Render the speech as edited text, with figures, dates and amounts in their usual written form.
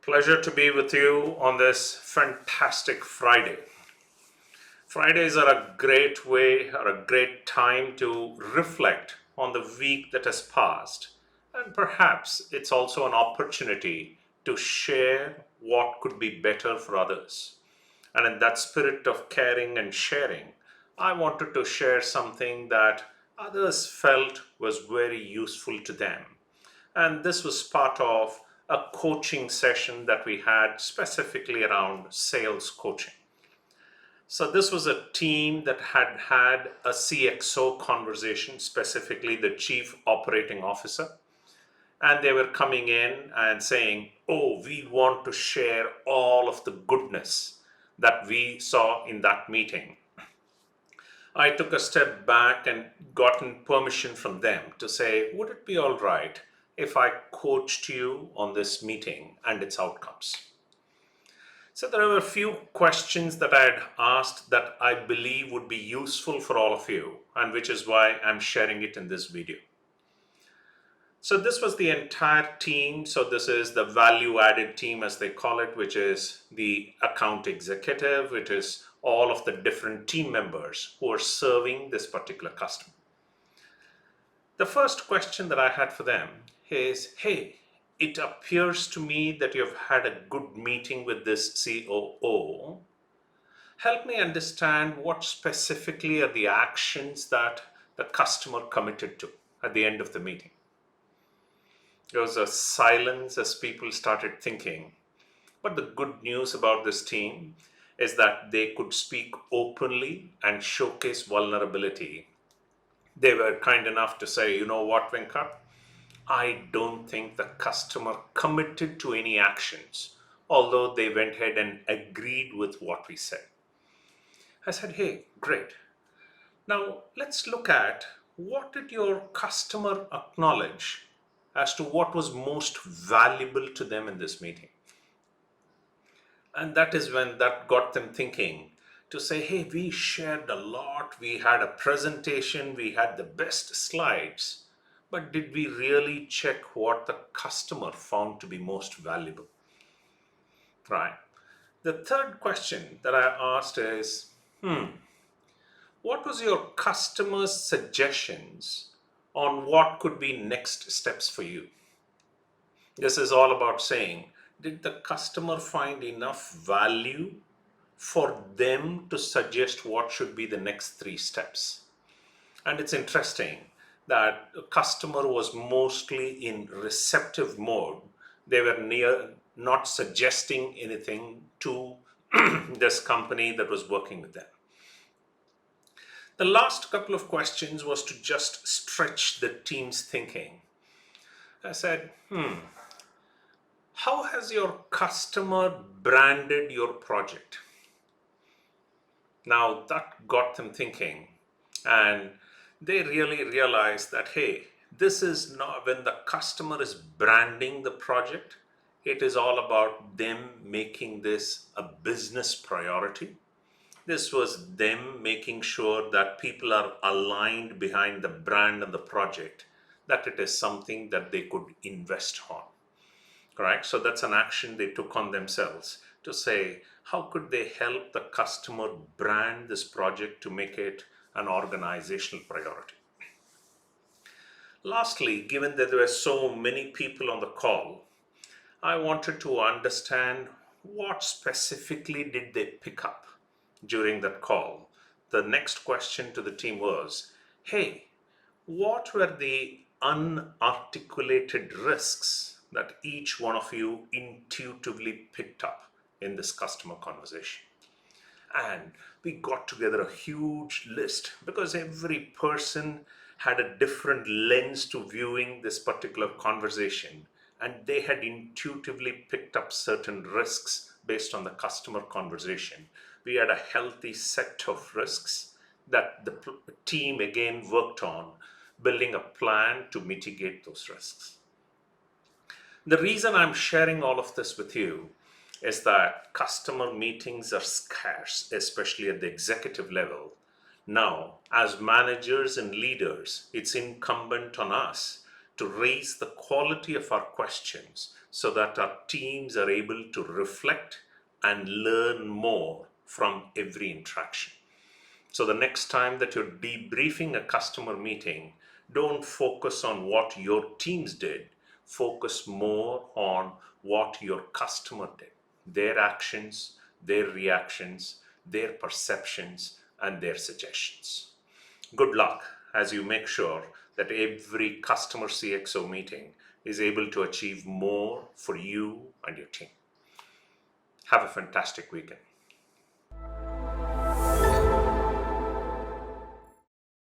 Pleasure to be with you on this fantastic Friday. Fridays are a great way or a great time to reflect on the week that has passed. And perhaps it's also an opportunity to share what could be better for others. And in that spirit of caring and sharing, I wanted to share something that others felt was very useful to them. And this was part of a coaching session that we had specifically around sales coaching. So, this was a team that had had a CXO conversation, specifically the Chief Operating Officer. And they were coming in and saying, "Oh, we want to share all of the goodness that we saw in that meeting." I took a step back and gotten permission from them to say, would it be all right if I coached you on this meeting and its outcomes? So there were a few questions that I had asked that I believe would be useful for all of you, and which is why I'm sharing it in this video. So this was the entire team. So this is the value added team, as they call it, which is the account executive, which is all of the different team members who are serving this particular customer. The first question that I had for them is, hey, it appears to me that you've had a good meeting with this COO. Help me understand what specifically are the actions that the customer committed to at the end of the meeting. There was a silence as people started thinking. But the good news about this team is that they could speak openly and showcase vulnerability. They were kind enough to say, you know what, Venkat? I don't think the customer committed to any actions, although they went ahead and agreed with what we said. I said, hey, great. Now let's look at what did your customer acknowledge as to what was most valuable to them in this meeting. And that is when that got them thinking to say, hey, we shared a lot, we had a presentation, we had the best slides, but did we really check what the customer found to be most valuable? Right. The third question that I asked is, what was your customer's suggestions on what could be next steps for you? This is all about saying, did the customer find enough value for them to suggest what should be the next 3 steps? And it's interesting that the customer was mostly in receptive mode. They were not suggesting anything to this company that was working with them. The last couple of questions was to just stretch the team's thinking. I said, how has your customer branded your project? Now that got them thinking, and they really realized that, hey, this is not when the customer is branding the project, it is all about them making this a business priority. This was them making sure that people are aligned behind the brand and the project, that it is something that they could invest on. Correct? So that's an action they took on themselves to say, how could they help the customer brand this project to make it an organizational priority? Lastly, given that there were so many people on the call, I wanted to understand what specifically did they pick up during that call. The next question to the team was, hey, what were the unarticulated risks that each one of you intuitively picked up in this customer conversation? And we got together a huge list because every person had a different lens to viewing this particular conversation, and they had intuitively picked up certain risks based on the customer conversation. We had a healthy set of risks that the team again worked on, building a plan to mitigate those risks. The reason I'm sharing all of this with you is that customer meetings are scarce, especially at the executive level. Now, as managers and leaders, it's incumbent on us to raise the quality of our questions so that our teams are able to reflect and learn more from every interaction. So the next time that you're debriefing a customer meeting, don't focus on what your teams did. Focus more on what your customer did, their actions, their reactions, their perceptions, and their suggestions. Good luck as you make sure that every customer CXO meeting is able to achieve more for you and your team. Have a fantastic weekend.